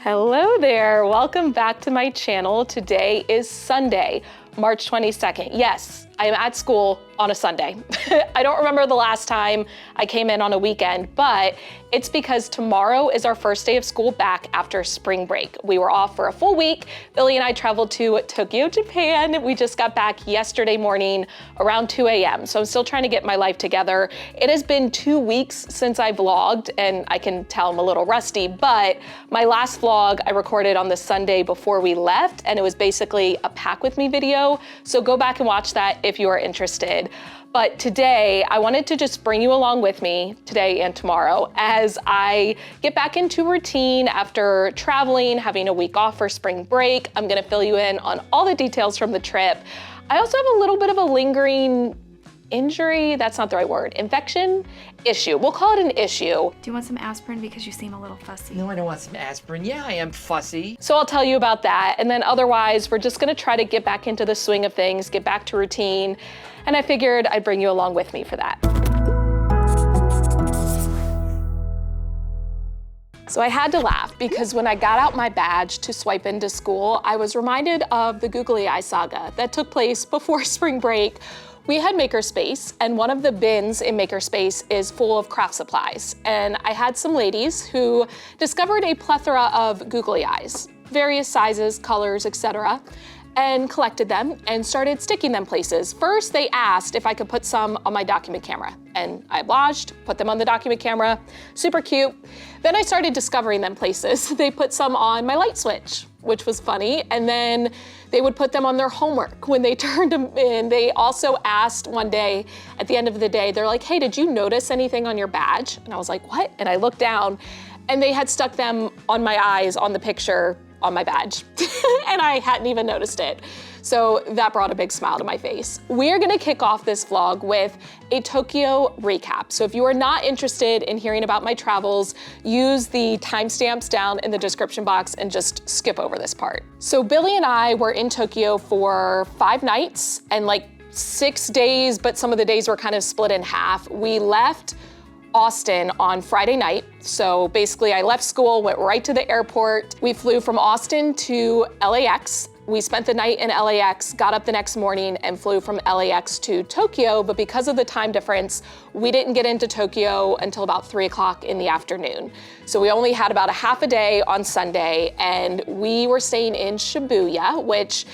Hello there, welcome back to my channel. Today is Sunday, March 22nd. Yes, I am at school on a Sunday. I don't remember the last time I came in on a weekend, but it's because tomorrow is our first day of school back after spring break. We were off for a full week. Billy and I traveled to Tokyo, Japan. We just got back yesterday morning around 2 a.m. So I'm still trying to get my life together. It has been 2 weeks since I vlogged, and I can tell I'm a little rusty, but my last vlog I recorded on the Sunday before we left, and it was basically a pack with me video. So go back and watch that if you are interested. But today, I wanted to just bring you along with me today and tomorrow as I get back into routine after traveling, having a week off for spring break. I'm gonna fill you in on all the details from the trip. I also have a little bit of a lingering injury, that's not the right word, infection issue. We'll call it an issue. Do you want some aspirin because you seem a little fussy? No, I don't want some aspirin. Yeah, I am fussy. So I'll tell you about that. And then otherwise, we're just gonna try to get back into the swing of things, get back to routine. And I figured I'd bring you along with me for that. So I had to laugh because when I got out my badge to swipe into school, I was reminded of the Googly saga that took place before spring break. We had Makerspace, and one of the bins in Makerspace is full of craft supplies. And I had some ladies who discovered a plethora of Googly eyes, various sizes, colors, etc., and collected them and started sticking them places. First, they asked if I could put some on my document camera, and I obliged, put them on the document camera, super cute. Then I started discovering them places. They put some on my light switch, which was funny, and then they would put them on their homework when they turned them in. They also asked one day, at the end of the day, they're like, hey, did you notice anything on your badge? And I was like, what? And I looked down, and they had stuck them on my eyes on the picture on my badge, and I hadn't even noticed it. So that brought a big smile to my face. We're gonna kick off this vlog with a Tokyo recap. So if you are not interested in hearing about my travels, use the timestamps down in the description box and just skip over this part. So Billy and I were in Tokyo for 5 nights and like 6 days, but some of the days were kind of split in half. We left Austin on Friday night. So basically I left school, went right to the airport. We flew from Austin to LAX. We spent the night in LAX, got up the next morning and flew from LAX to Tokyo, but because of the time difference, we didn't get into Tokyo until about 3 o'clock in the afternoon. So we only had about a half a day on Sunday, and we were staying in Shibuya, which,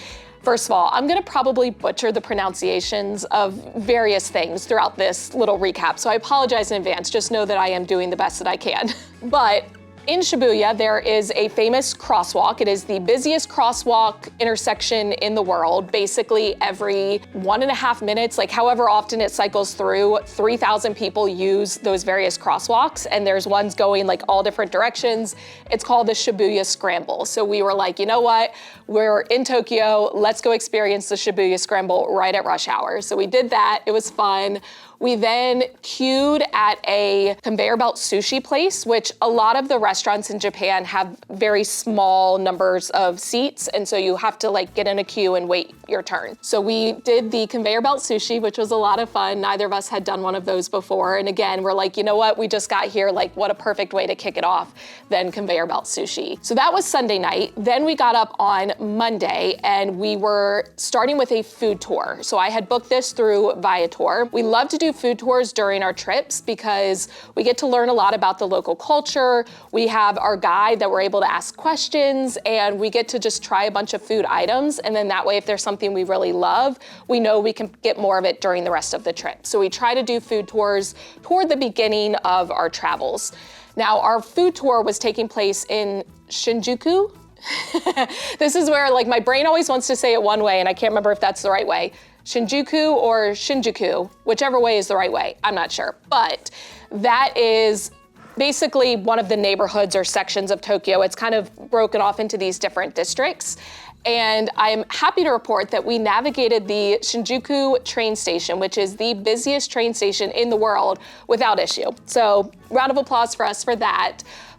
first of all, I'm gonna probably butcher the pronunciations of various things throughout this little recap, so I apologize in advance. Just know that I am doing the best that I can. But in Shibuya, there is a famous crosswalk. It is the busiest crosswalk intersection in the world. Basically, every 1.5 minutes, like however often it cycles through, 3,000 people use those various crosswalks, and there's ones going like all different directions. It's called the Shibuya Scramble. So we were like, you know what? We're in Tokyo, let's go experience the Shibuya Scramble right at rush hour. So we did that, it was fun. We then queued at a conveyor belt sushi place, which a lot of the restaurants in Japan have very small numbers of seats, and so you have to like get in a queue and wait your turn. So we did the conveyor belt sushi, which was a lot of fun. Neither of us had done one of those before, and again, we're like, you know what? We just got here, like what a perfect way to kick it off than conveyor belt sushi. So that was Sunday night. Then we got up on Monday, and we were starting with a food tour. So I had booked this through Viator. We love to do food tours during our trips because we get to learn a lot about the local culture. We have our guide that we're able to ask questions, and we get to just try a bunch of food items. And then that way, if there's something we really love, we know we can get more of it during the rest of the trip. So we try to do food tours toward the beginning of our travels. Now, our food tour was taking place in Shinjuku. This is where like my brain always wants to say it one way, and I can't remember if that's the right way. Shinjuku or Shinjuku, whichever way is the right way, I'm not sure. But that is basically one of the neighborhoods or sections of Tokyo. It's kind of broken off into these different districts. And I'm happy to report that we navigated the Shinjuku train station, which is the busiest train station in the world, without issue. So round of applause for us for that.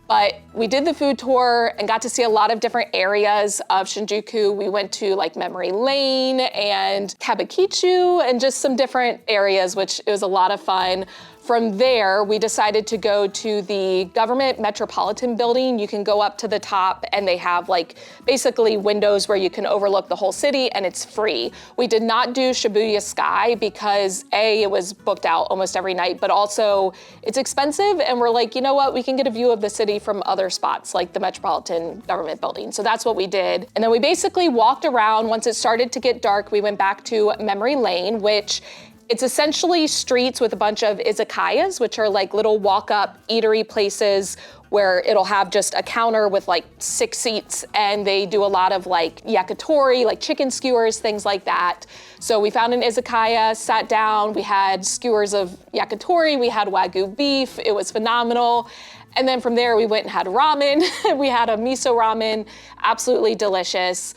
But we did the food tour and got to see a lot of different areas of Shinjuku. We went to like Memory Lane and Kabukicho and just some different areas, which it was a lot of fun. From there, we decided to go to the Government Metropolitan Building. You can go up to the top and they have like basically windows where you can overlook the whole city and it's free. We did not do Shibuya Sky because A, it was booked out almost every night, but also it's expensive and we're like, you know what, we can get a view of the city from other spots like the Metropolitan Government Building. So that's what we did. And then we basically walked around. Once it started to get dark, we went back to Memory Lane, which it's essentially streets with a bunch of izakayas, which are like little walk-up eatery places where it'll have just a counter with like 6 seats, and they do a lot of like yakitori, like chicken skewers, things like that. So we found an izakaya, sat down, we had skewers of yakitori, we had Wagyu beef, it was phenomenal. And then from there we went and had ramen. We had a miso ramen, absolutely delicious.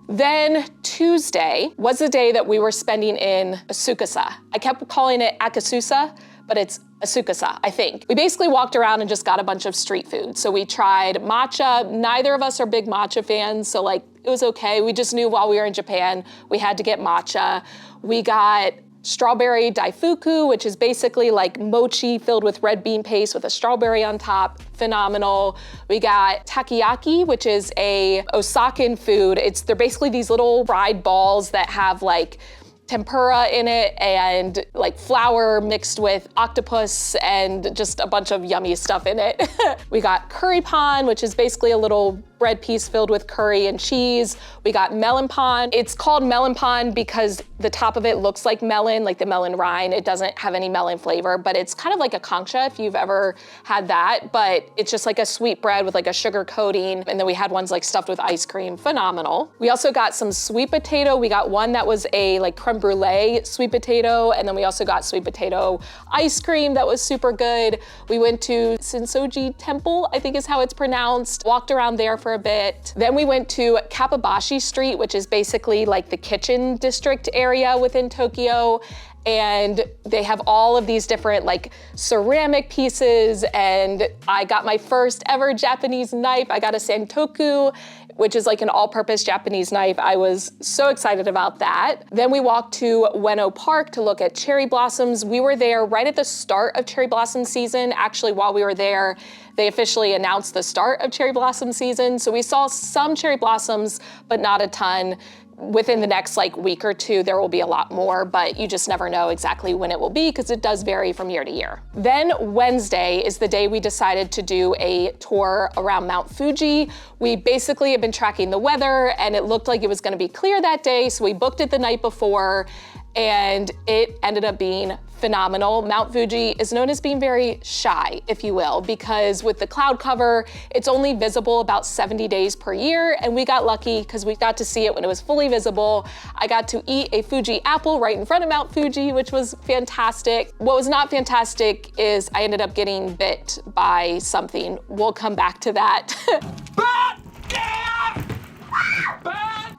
Then Tuesday was the day that we were spending in Asukasa. I kept calling it Akasusa, but it's Asukasa, I think. We basically walked around and just got a bunch of street food. So we tried matcha. Neither of us are big matcha fans, so like it was okay. We just knew while we were in Japan, we had to get matcha. We got strawberry daifuku, which is basically like mochi filled with red bean paste with a strawberry on top. Phenomenal. We got takoyaki, which is a Osakan food. They're basically these little fried balls that have like tempura in it and like flour mixed with octopus and just a bunch of yummy stuff in it. We got curry pan, which is basically a little bread piece filled with curry and cheese. We got melon pan. It's called melon pan because the top of it looks like melon, like the melon rind. It doesn't have any melon flavor, but it's kind of like a concha if you've ever had that, but it's just like a sweet bread with like a sugar coating. And then we had ones like stuffed with ice cream, phenomenal. We also got some sweet potato. We got one that was a like creme brulee sweet potato, and then we also got sweet potato ice cream that was super good. We went to Sensoji Temple, I think is how it's pronounced. Walked around there for a bit. Then we went to Kappabashi Street, which is basically like the kitchen district area within Tokyo. And they have all of these different like ceramic pieces, and I got my first ever Japanese knife. I got a Santoku, which is like an all-purpose Japanese knife. I was so excited about that. Then we walked to Ueno Park to look at cherry blossoms. We were there right at the start of cherry blossom season. Actually, while we were there, they officially announced the start of cherry blossom season. So we saw some cherry blossoms, but not a ton. Within the next like week or two, there will be a lot more, but you just never know exactly when it will be because it does vary from year to year. Then Wednesday is the day we decided to do a tour around Mount Fuji. We basically have been tracking the weather and it looked like it was gonna be clear that day, so we booked it the night before and it ended up being phenomenal. Mount Fuji is known as being very shy, if you will, because with the cloud cover, it's only visible about 70 days per year, and we got lucky because we got to see it when it was fully visible. I got to eat a Fuji apple right in front of Mount Fuji, which was fantastic. What was not fantastic is I ended up getting bit by something. We'll come back to that.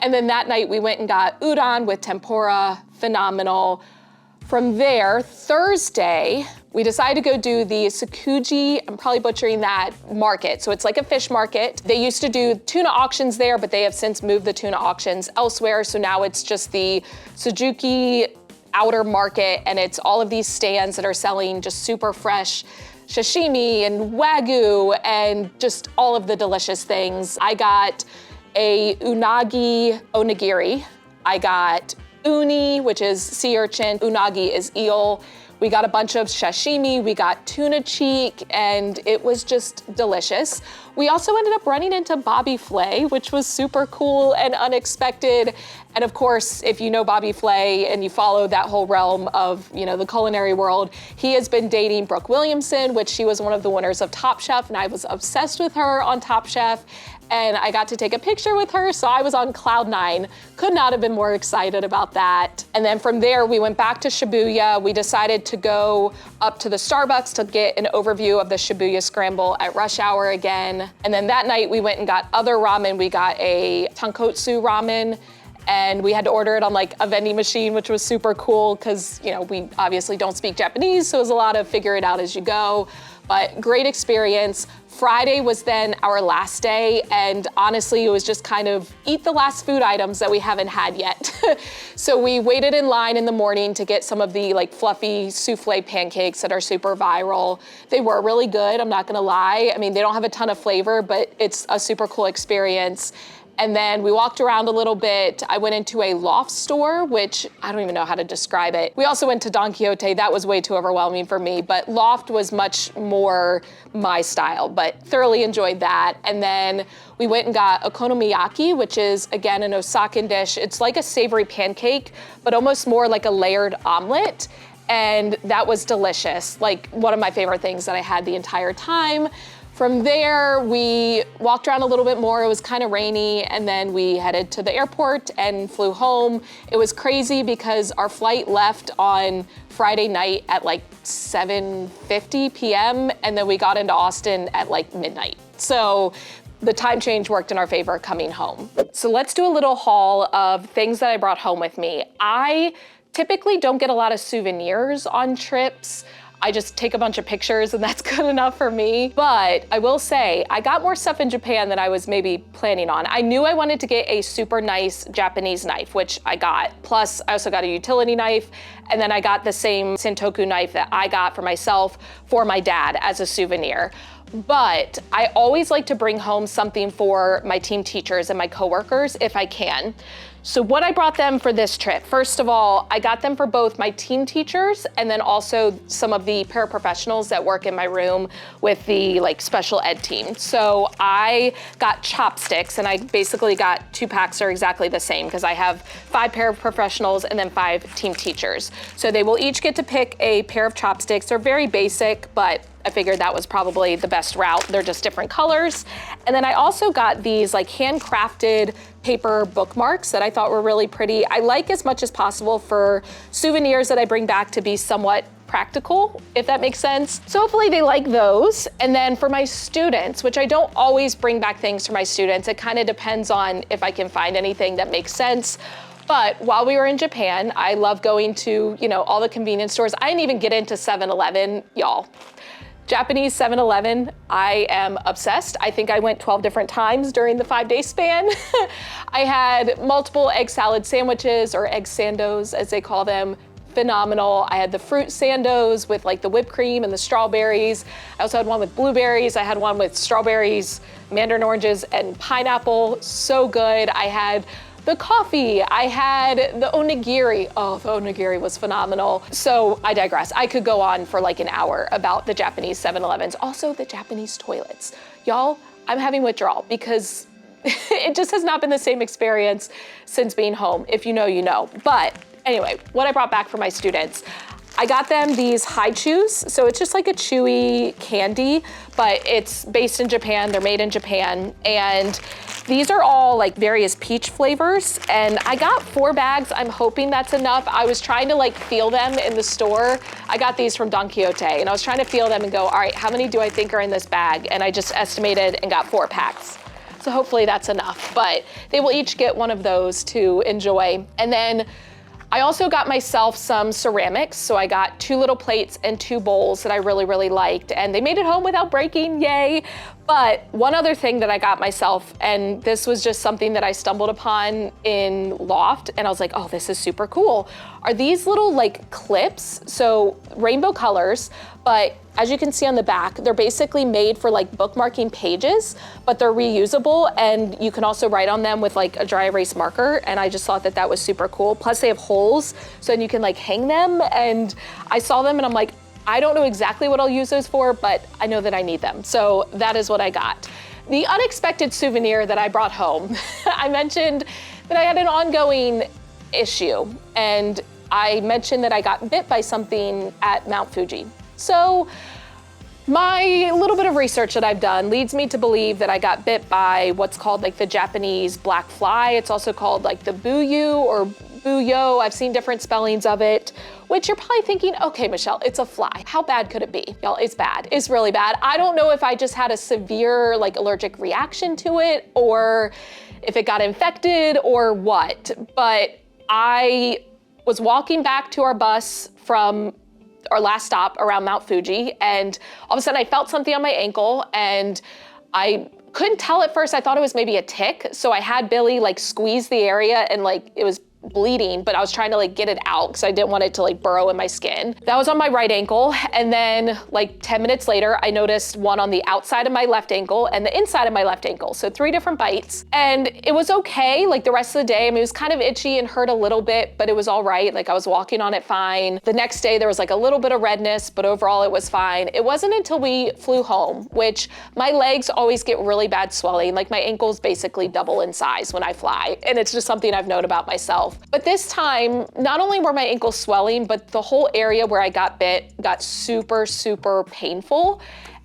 And then that night we went and got udon with tempura, phenomenal. From there, Thursday, we decided to go do the Tsukuji, I'm probably butchering that, market. So it's like a fish market. They used to do tuna auctions there, but they have since moved the tuna auctions elsewhere. So now it's just the Tsukuji outer market, and it's all of these stands that are selling just super fresh sashimi and wagyu and just all of the delicious things. I got a unagi onigiri. I got uni, which is sea urchin. Unagi is eel. We got a bunch of sashimi, we got tuna cheek, and it was just delicious. We also ended up running into Bobby Flay, which was super cool and unexpected. And of course, if you know Bobby Flay and you follow that whole realm of, you know, the culinary world, he has been dating Brooke Williamson, which she was one of the winners of Top Chef, and I was obsessed with her on Top Chef. And I got to take a picture with her, so I was on cloud 9. Could not have been more excited about that. And then from there, we went back to Shibuya. We decided to go up to the Starbucks to get an overview of the Shibuya Scramble at rush hour again. And then that night, we went and got other ramen. We got a tonkotsu ramen, and we had to order it on like a vending machine, which was super cool because, you know, we obviously don't speak Japanese, so it was a lot of figure it out as you go. But great experience. Friday was then our last day, and honestly, it was just kind of eat the last food items that we haven't had yet. So we waited in line in the morning to get some of the like fluffy souffle pancakes that are super viral. They were really good, I'm not gonna lie. I mean, they don't have a ton of flavor, but it's a super cool experience. And then we walked around a little bit. I went into a loft store, which I don't even know how to describe it. We also went to Don Quixote. That was way too overwhelming for me, but loft was much more my style, but thoroughly enjoyed that. And then we went and got okonomiyaki, which is, again, an Osakan dish. It's like a savory pancake, but almost more like a layered omelet. And that was delicious. Like one of my favorite things that I had the entire time. From there, we walked around a little bit more. It was kind of rainy, and then we headed to the airport and flew home. It was crazy because our flight left on Friday night at like 7:50 p.m., and then we got into Austin at like midnight. So the time change worked in our favor coming home. So let's do a little haul of things that I brought home with me. I typically don't get a lot of souvenirs on trips. I just take a bunch of pictures and that's good enough for me. But I will say, I got more stuff in Japan than I was maybe planning on. I knew I wanted to get a super nice Japanese knife, which I got. Plus, I also got a utility knife, and then I got the same Sentoku knife that I got for myself for my dad as a souvenir. But I always like to bring home something for my team teachers and my coworkers if I can. So what I brought them for this trip, first of all, I got them for both my team teachers and then also some of the paraprofessionals that work in my room with the like special ed team. So I got chopsticks, and I basically got 2 packs that are exactly the same because I have 5 paraprofessionals and then 5 team teachers. So they will each get to pick a pair of chopsticks. They're very basic, but I figured that was probably the best route. They're just different colors. And then I also got these like handcrafted paper bookmarks that I thought were really pretty. I like as much as possible for souvenirs that I bring back to be somewhat practical, if that makes sense. So hopefully they like those. And then for my students, which I don't always bring back things for my students, it kind of depends on if I can find anything that makes sense. But while we were in Japan, I love going to, all the convenience stores. I didn't even get into 7-Eleven, y'all. Japanese 7-Eleven, I am obsessed. I think I went 12 different times during the 5-day span. I had multiple egg salad sandwiches, or egg sandos as they call them. Phenomenal. I had the fruit sandos with like the whipped cream and the strawberries. I also had one with blueberries. I had one with strawberries, mandarin oranges, and pineapple. So good. I had the coffee, I had the onigiri. Oh, the onigiri was phenomenal. So I digress. I could go on for like an hour about the Japanese 7-Elevens. Also the Japanese toilets. Y'all, I'm having withdrawal because it just has not been the same experience since being home. If you know, you know. But anyway, what I brought back for my students, I got them these high chews. So it's just like a chewy candy, but it's based in Japan. They're made in Japan. And these are all like various peach flavors. And I got 4 bags. I'm hoping that's enough. I was trying to like feel them in the store. I got these from Don Quixote, and I was trying to feel them and go, all right, how many do I think are in this bag? And I just estimated and got 4 packs. So hopefully that's enough, but they will each get one of those to enjoy. And then I also got myself some ceramics. So I got 2 little plates and 2 bowls that I really, really liked, and they made it home without breaking, yay. But one other thing that I got myself, and this was just something that I stumbled upon in Loft, and I was like, oh, this is super cool, are these little like clips, so rainbow colors, but as you can see on the back, they're basically made for like bookmarking pages, but they're reusable, and you can also write on them with like a dry erase marker, and I just thought that that was super cool. Plus they have holes, so then you can like hang them, and I saw them and I'm like, I don't know exactly what I'll use those for, but I know that I need them. So that is what I got. The unexpected souvenir that I brought home, I mentioned that I had an ongoing issue, and I mentioned that I got bit by something at Mount Fuji. So my little bit of research that I've done leads me to believe that I got bit by what's called like the Japanese black fly. It's also called like the buyu or buyo. I've seen different spellings of it, which you're probably thinking, okay, Michelle, it's a fly. How bad could it be? Y'all, it's bad. It's really bad. I don't know if I just had a severe like allergic reaction to it, or if it got infected or what, but I was walking back to our bus from our last stop around Mount Fuji, and all of a sudden I felt something on my ankle, and I couldn't tell at first. I thought it was maybe a tick, so I had Billy like squeeze the area, and like it was bleeding, but I was trying to like get it out because I didn't want it to like burrow in my skin. That was on my right ankle. And then like 10 minutes later, I noticed one on the outside of my left ankle and the inside of my left ankle. So 3 different bites. And it was okay, like the rest of the day. I mean, it was kind of itchy and hurt a little bit, but it was all right. Like I was walking on it fine. The next day there was like a little bit of redness, but overall it was fine. It wasn't until we flew home, which my legs always get really bad swelling. Like my ankles basically double in size when I fly. And it's just something I've known about myself. But this time, not only were my ankles swelling, but the whole area where I got bit got super, super painful.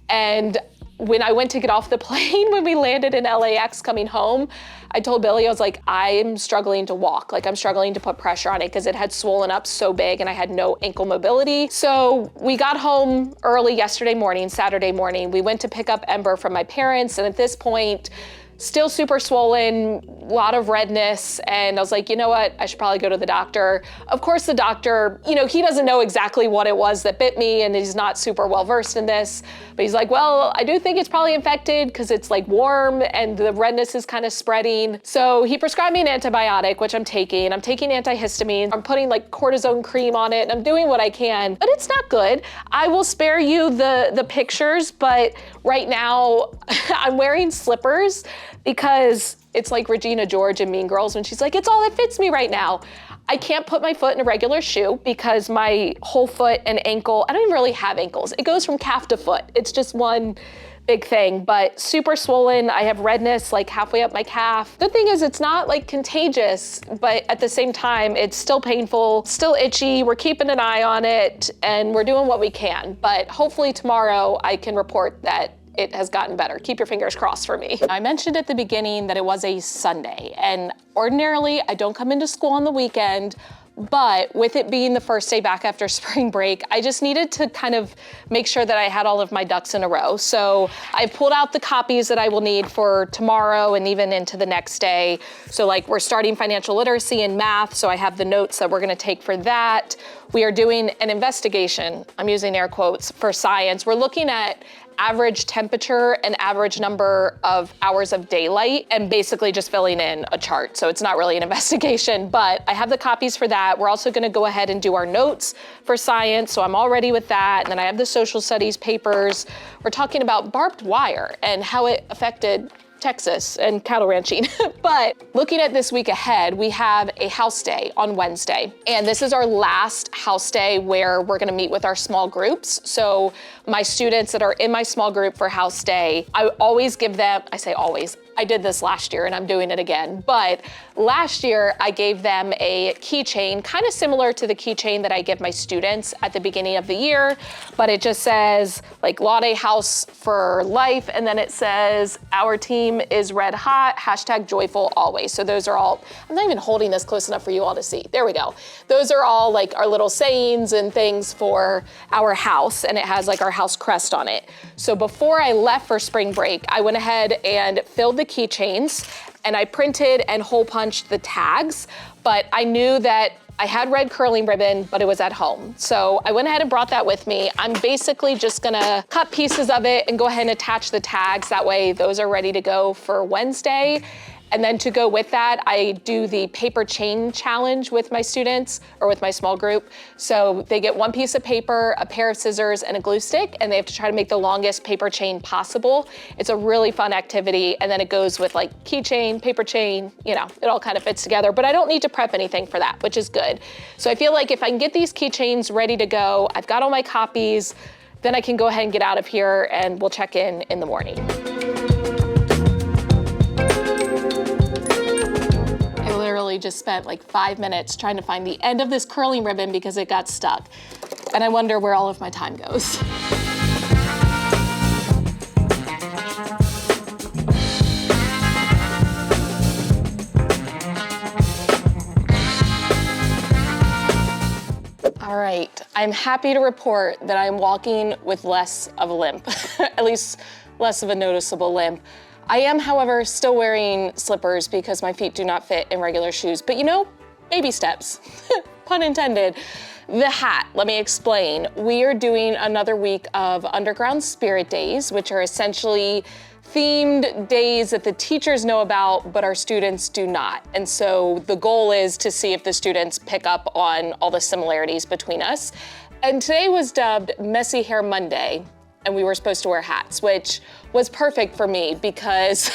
And when I went to get off the plane, when we landed in LAX coming home, I told Billy, I was like, I'm struggling to walk. Like I'm struggling to put pressure on it because it had swollen up so big and I had no ankle mobility. So we got home early yesterday morning, Saturday morning. We went to pick up Ember from my parents. And at this point, still super swollen, a lot of redness, and I was like, you know what, I should probably go to the doctor. Of course, the doctor, you know, he doesn't know exactly what it was that bit me, and he's not super well versed in this, but he's like, well, I do think it's probably infected because it's like warm and the redness is kind of spreading. So he prescribed me an antibiotic, which I'm taking. I'm taking antihistamine. I'm putting like cortisone cream on it, and I'm doing what I can, but it's not good. I will spare you the pictures, but right now I'm wearing slippers because it's like Regina George in Mean Girls when she's like, it's all that fits me right now. I can't put my foot in a regular shoe because my whole foot and ankle, I don't even really have ankles. It goes from calf to foot. It's just one big thing, but super swollen. I have redness like halfway up my calf. The thing is, it's not like contagious, but at the same time, it's still painful, still itchy. We're keeping an eye on it and we're doing what we can. But hopefully tomorrow I can report that it has gotten better. Keep your fingers crossed for me. I mentioned at the beginning that it was a Sunday, and ordinarily I don't come into school on the weekend, but with it being the first day back after spring break, I just needed to kind of make sure that I had all of my ducks in a row. So I pulled out the copies that I will need for tomorrow and even into the next day. So like we're starting financial literacy and math, so I have the notes that we're gonna take for that. We are doing an investigation, I'm using air quotes, for science. We're looking at average temperature and average number of hours of daylight and basically just filling in a chart. So it's not really an investigation, but I have the copies for that. We're also gonna go ahead and do our notes for science. So I'm all ready with that. And then I have the social studies papers. We're talking about barbed wire and how it affected Texas and cattle ranching. But looking at this week ahead, we have a house day on Wednesday. And this is our last house day where we're gonna meet with our small groups. So my students that are in my small group for house day, I always give them, I say always, I did this last year and I'm doing it again, but last year I gave them a keychain, kind of similar to the keychain that I give my students at the beginning of the year, but it just says like Laude House for life, and then it says our team is red hot, hashtag joyful always. So those are all, I'm not even holding this close enough for you all to see. There we go. Those are all like our little sayings and things for our house, and it has like our house crest on it. So before I left for spring break, I went ahead and filled the keychains and I printed and hole punched the tags, but I knew that I had red curling ribbon, but it was at home. So I went ahead and brought that with me. I'm basically just gonna cut pieces of it and go ahead and attach the tags. That way those are ready to go for Wednesday. And then to go with that, I do the paper chain challenge with my students or with my small group. So they get one piece of paper, a pair of scissors, and a glue stick, and they have to try to make the longest paper chain possible. It's a really fun activity. And then it goes with like keychain, paper chain, you know, it all kind of fits together, but I don't need to prep anything for that, which is good. So I feel like if I can get these keychains ready to go, I've got all my copies, then I can go ahead and get out of here and we'll check in the morning. Just spent like 5 minutes trying to find the end of this curling ribbon because it got stuck. And I wonder where all of my time goes. All right, I'm happy to report that I'm walking with less of a limp, at least less of a noticeable limp. I am, however, still wearing slippers because my feet do not fit in regular shoes. But you know, baby steps, pun intended. The hat, let me explain. We are doing another week of Underground Spirit Days, which are essentially themed days that the teachers know about, but our students do not. And so the goal is to see if the students pick up on all the similarities between us. And today was dubbed Messy Hair Monday, and we were supposed to wear hats, which was perfect for me because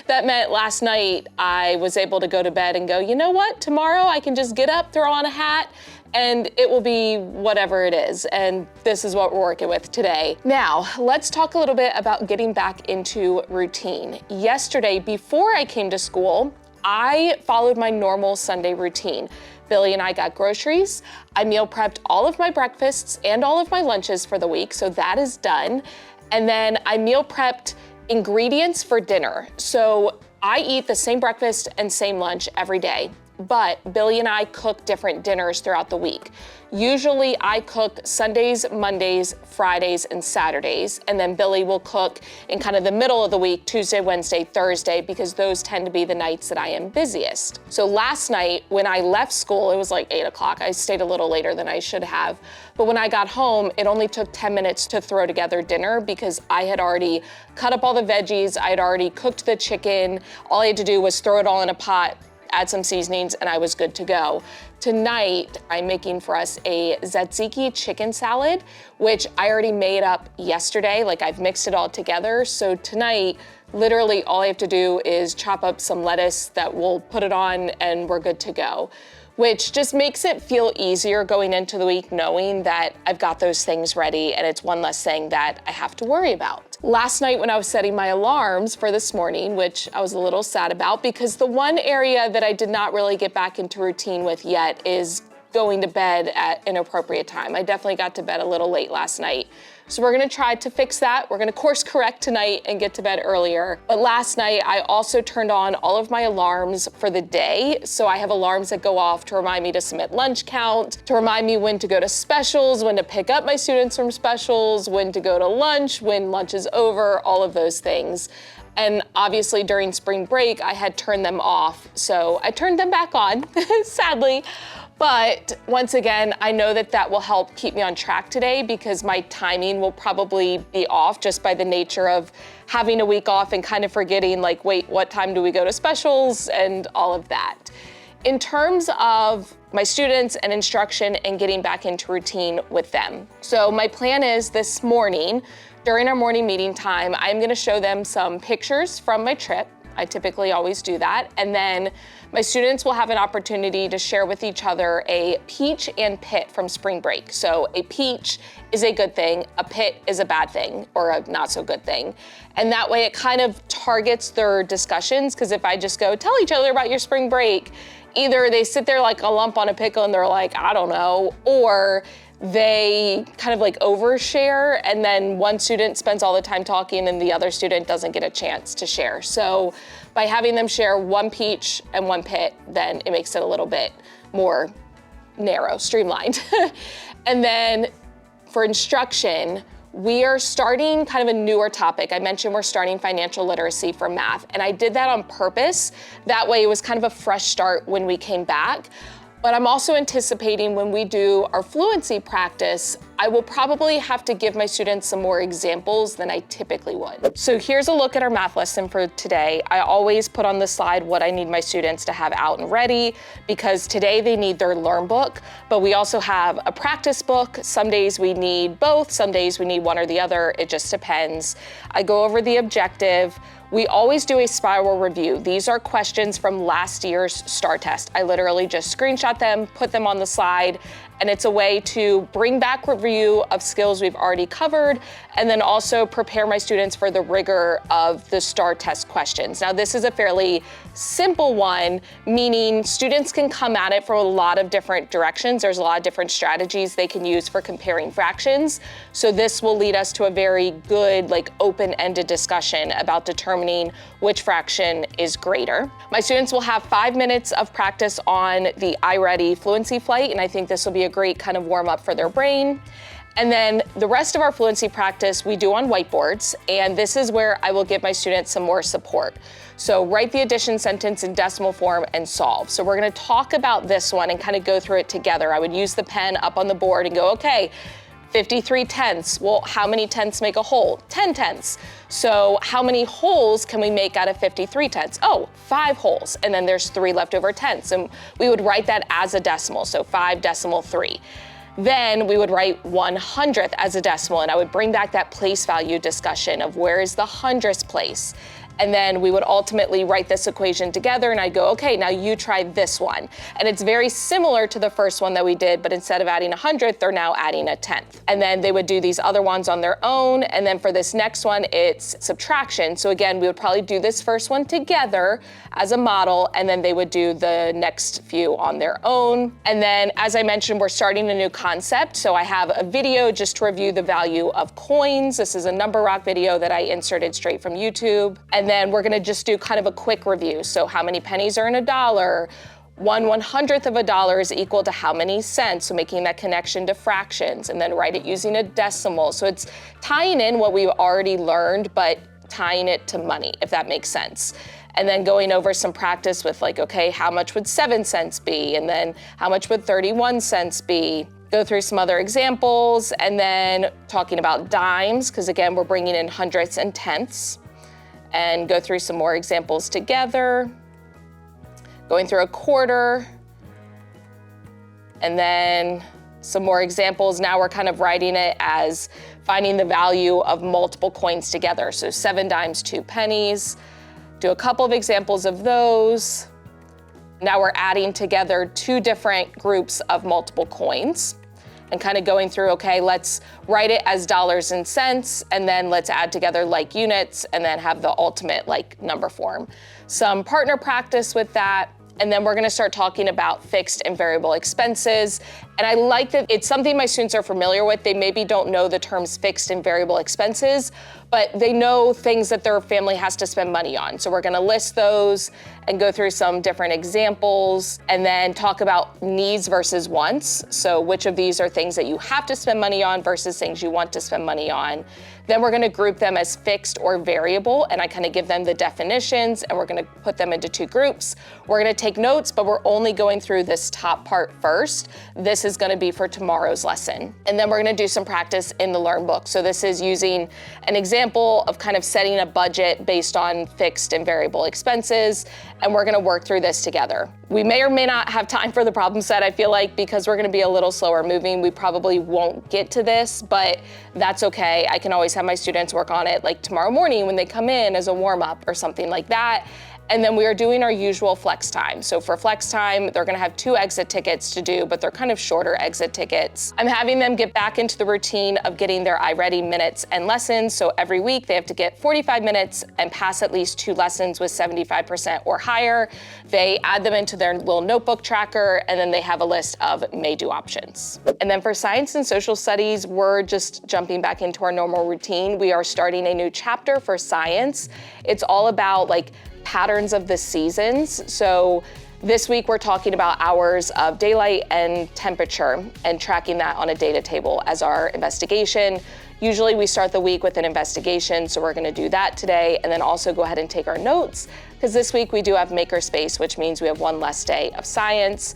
that meant last night I was able to go to bed and go, you know what, tomorrow I can just get up, throw on a hat, and it will be whatever it is. And this is what we're working with today. Now, let's talk a little bit about getting back into routine. Yesterday, before I came to school, I followed my normal Sunday routine. Billy and I got groceries. I meal prepped all of my breakfasts and all of my lunches for the week, so that is done. And then I meal prepped ingredients for dinner. So I eat the same breakfast and same lunch every day, but Billy and I cook different dinners throughout the week. Usually I cook Sundays, Mondays, Fridays, and Saturdays, and then Billy will cook in kind of the middle of the week, Tuesday, Wednesday, Thursday, because those tend to be the nights that I am busiest. So last night when I left school, it was like 8 o'clock. I stayed a little later than I should have. But when I got home, it only took 10 minutes to throw together dinner because I had already cut up all the veggies. I had already cooked the chicken. All I had to do was throw it all in a pot, add some seasonings, and I was good to go. Tonight, I'm making for us a tzatziki chicken salad, which I already made up yesterday. Like, I've mixed it all together. So tonight, literally all I have to do is chop up some lettuce that we'll put it on and we're good to go, which just makes it feel easier going into the week knowing that I've got those things ready and it's one less thing that I have to worry about. Last night when I was setting my alarms for this morning, which I was a little sad about because the one area that I did not really get back into routine with yet is going to bed at an appropriate time. I definitely got to bed a little late last night. So we're gonna try to fix that. We're gonna course correct tonight and get to bed earlier. But last night, I also turned on all of my alarms for the day. So I have alarms that go off to remind me to submit lunch count, to remind me when to go to specials, when to pick up my students from specials, when to go to lunch, when lunch is over, all of those things. And obviously during spring break, I had turned them off. So I turned them back on, sadly. But once again, I know that that will help keep me on track today because my timing will probably be off just by the nature of having a week off and kind of forgetting like, wait, what time do we go to specials and all of that. In terms of my students and instruction and getting back into routine with them. So my plan is this morning, during our morning meeting time, I'm gonna show them some pictures from my trip. I typically always do that. And then my students will have an opportunity to share with each other a peach and pit from spring break. So a peach is a good thing, a pit is a bad thing or a not so good thing. And that way it kind of targets their discussions because if I just go tell each other about your spring break, either they sit there like a lump on a pickle and they're like, I don't know, or they kind of like overshare and then one student spends all the time talking and the other student doesn't get a chance to share. So by having them share one peach and one pit, then it makes it a little bit more narrow, streamlined. And then for instruction, we are starting kind of a newer topic. I mentioned we're starting financial literacy for math, and I did that on purpose. That way it was kind of a fresh start when we came back. But I'm also anticipating when we do our fluency practice, I will probably have to give my students some more examples than I typically would. So here's a look at our math lesson for today. I always put on the slide what I need my students to have out and ready because today they need their Learn book, but we also have a practice book. Some days we need both, some days we need one or the other. It just depends. I go over the objective. We always do a spiral review. These are questions from last year's STAR test. I literally just screenshot them, put them on the slide, and it's a way to bring back review of skills we've already covered, and then also prepare my students for the rigor of the STAR test questions. Now, this is a fairly simple one, meaning students can come at it from a lot of different directions. There's a lot of different strategies they can use for comparing fractions. So this will lead us to a very good, like, open-ended discussion about determining which fraction is greater. My students will have 5 minutes of practice on the iReady fluency flight, and I think this will be a great kind of warm up for their brain. And then the rest of our fluency practice we do on whiteboards, and this is where I will give my students some more support. So write the addition sentence in decimal form and solve. So we're gonna talk about this one and kind of go through it together. I would use the pen up on the board and go, okay, 53 tenths. Well, how many tenths make a whole? 10 tenths. So how many wholes can we make out of 53 tenths? Oh, 5 wholes. And then there's 3 leftover tenths. And we would write that as a decimal, so 5.3. Then we would write 1/100th as a decimal, and I would bring back that place value discussion of where is the hundredth place. And then we would ultimately write this equation together, and I'd go, okay, now you try this one. And it's very similar to the first one that we did, but instead of adding 100th, they're now adding a 10th. And then they would do these other ones on their own, and then for this next one, it's subtraction. So again, we would probably do this first one together as a model, and then they would do the next few on their own. And then, as I mentioned, we're starting a new concept. So I have a video just to review the value of coins. This is a number rock video that I inserted straight from YouTube. And then we're gonna just do kind of a quick review. So how many pennies are in a dollar? 1/100th of a dollar is equal to how many cents? So making that connection to fractions, and then write it using a decimal. So it's tying in what we've already learned, but tying it to money, if that makes sense. And then going over some practice with like, okay, how much would 7 cents be? And then how much would 31 cents be? Go through some other examples, and then talking about dimes, because again, we're bringing in hundredths and tenths, and go through some more examples together. Going through a quarter, and then some more examples. Now we're kind of writing it as finding the value of multiple coins together. So 7 dimes, 2 pennies. Do a couple of examples of those. Now we're adding together 2 different groups of multiple coins and kind of going through, okay, let's write it as dollars and cents, and then let's add together like units, and then have the ultimate like number form. Some partner practice with that. And then we're gonna start talking about fixed and variable expenses. And I like that it's something my students are familiar with. They maybe don't know the terms fixed and variable expenses, but they know things that their family has to spend money on. So we're gonna list those and go through some different examples, and then talk about needs versus wants. So which of these are things that you have to spend money on versus things you want to spend money on. Then we're gonna group them as fixed or variable, and I kind of give them the definitions, and we're gonna put them into 2 groups. We're gonna take notes, but we're only going through this top part first. This is gonna be for tomorrow's lesson. And then we're gonna do some practice in the Learn book. So this is using an example of kind of setting a budget based on fixed and variable expenses, and we're gonna work through this together. We may or may not have time for the problem set, I feel like, because we're gonna be a little slower moving. We probably won't get to this, but that's okay. I can always have my students work on it like tomorrow morning when they come in as a warm up or something like that. And then we are doing our usual flex time. So for flex time, they're gonna have 2 exit tickets to do, but they're kind of shorter exit tickets. I'm having them get back into the routine of getting their iReady minutes and lessons. So every week they have to get 45 minutes and pass at least 2 lessons with 75% or higher. They add them into their little notebook tracker, and then they have a list of may-do options. And then for science and social studies, we're just jumping back into our normal routine. We are starting a new chapter for science. It's all about like patterns of the seasons. So this week we're talking about hours of daylight and temperature and tracking that on a data table as our investigation. Usually we start the week with an investigation, so we're gonna do that today, and then also go ahead and take our notes, because this week we do have makerspace, which means we have 1 less day of science.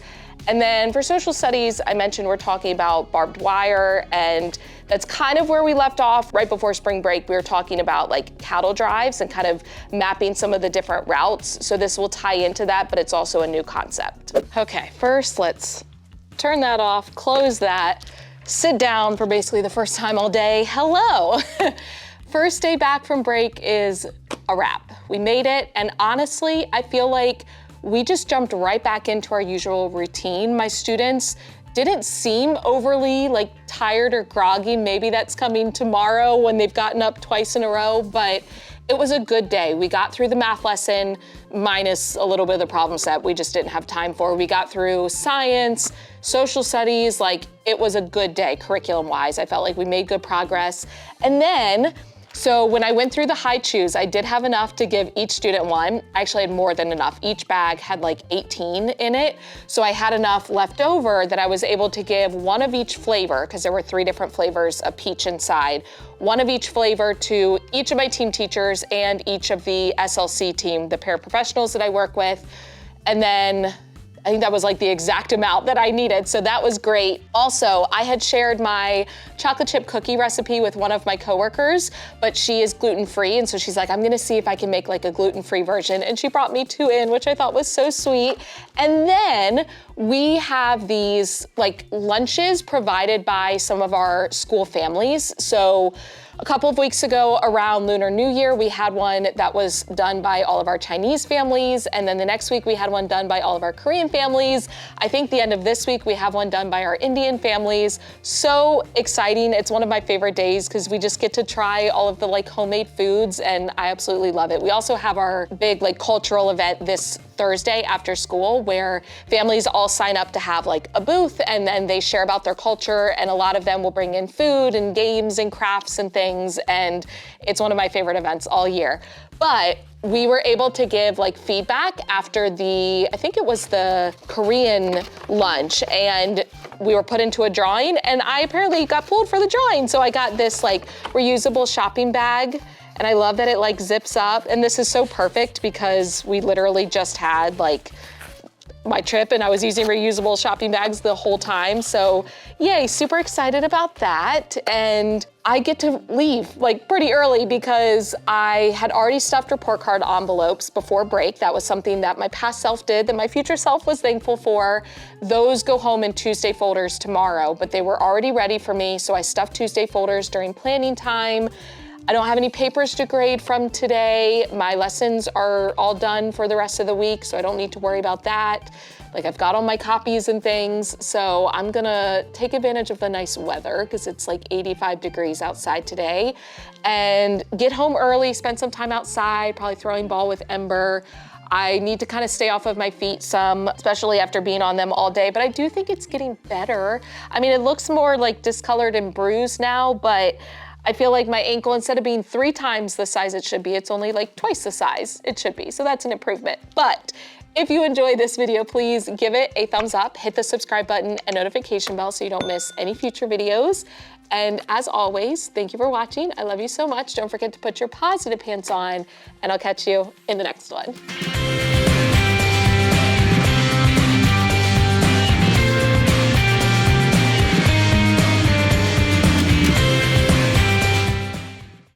And then for social studies, I mentioned we're talking about barbed wire, and that's kind of where we left off right before spring break. We were talking about like cattle drives and kind of mapping some of the different routes. So this will tie into that, but it's also a new concept. Okay, first let's turn that off, close that, sit down for basically the first time all day. Hello. First day back from break is a wrap. We made it, and honestly, I feel like we just jumped right back into our usual routine. My students didn't seem overly like tired or groggy. Maybe that's coming tomorrow when they've gotten up twice in a row, but it was a good day. We got through the math lesson, minus a little bit of the problem set we just didn't have time for. We got through science, social studies, like it was a good day curriculum-wise. I felt like we made good progress. And then So when I went through the high chews, I did have enough to give each student one. I actually had more than enough. Each bag had like 18 in it. So I had enough left over that I was able to give one of each flavor, because there were 3 different flavors of peach inside, one of each flavor to each of my team teachers and each of the SLC team, the paraprofessionals that I work with. And then I think that was like the exact amount that I needed, so that was great. Also, I had shared my chocolate chip cookie recipe with one of my coworkers, but she is gluten-free, and so she's like, I'm gonna see if I can make like a gluten-free version, and she brought me 2 in, which I thought was so sweet. And then we have these like lunches provided by some of our school families. So a couple of weeks ago around Lunar New Year, we had one that was done by all of our Chinese families. And then the next week we had one done by all of our Korean families. I think the end of this week we have one done by our Indian families. So exciting. It's one of my favorite days because we just get to try all of the like homemade foods, and I absolutely love it. We also have our big like cultural event this Thursday after school where families all sign up to have like a booth, and then they share about their culture, and a lot of them will bring in food and games and crafts and things, and it's one of my favorite events all year. But we were able to give like feedback after I think it was the Korean lunch, and we were put into a drawing, and I apparently got pulled for the drawing. So I got this like reusable shopping bag, and I love that it like zips up. And this is so perfect because we literally just had like my trip and I was using reusable shopping bags the whole time. So yay, super excited about that. And I get to leave like pretty early because I had already stuffed report card envelopes before break. That was something that my past self did that my future self was thankful for. Those go home in Tuesday folders tomorrow, but they were already ready for me. So I stuffed Tuesday folders during planning time. I don't have any papers to grade from today. My lessons are all done for the rest of the week, so I don't need to worry about that. Like I've got all my copies and things, so I'm gonna take advantage of the nice weather because it's like 85 degrees outside today, and get home early, spend some time outside, probably throwing ball with Ember. I need to kind of stay off of my feet some, especially after being on them all day, but I do think it's getting better. I mean, it looks more like discolored and bruised now, but I feel like my ankle, instead of being 3 times the size it should be, it's only like twice the size it should be. So that's an improvement. But if you enjoyed this video, please give it a thumbs up, hit the subscribe button and notification bell so you don't miss any future videos. And as always, thank you for watching. I love you so much. Don't forget to put your positive pants on, and I'll catch you in the next one.